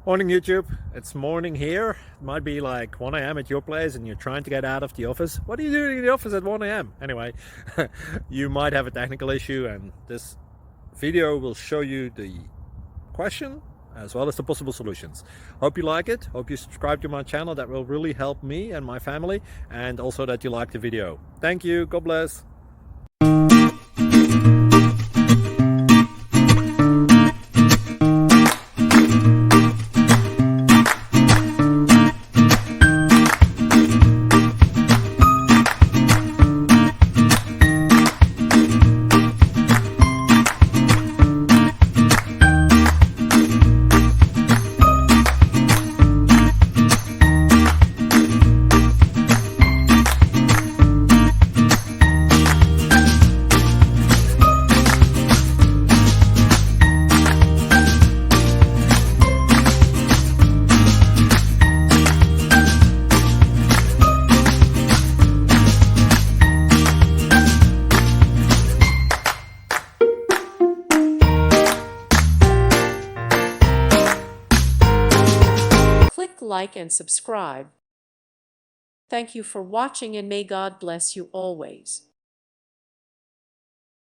Morning YouTube, it's morning here. It might be like 1 a.m. at your place and you're trying to get out of the office. What are you doing in the office at 1 a.m.? Anyway, you might have a technical issue and this video will show you the question as well as the possible solutions. Hope you like it, hope you subscribe to my channel. That will really help me and my family, and also that you like the video. Thank you, God bless. Click like and subscribe. Thank you for watching, and may God bless you always.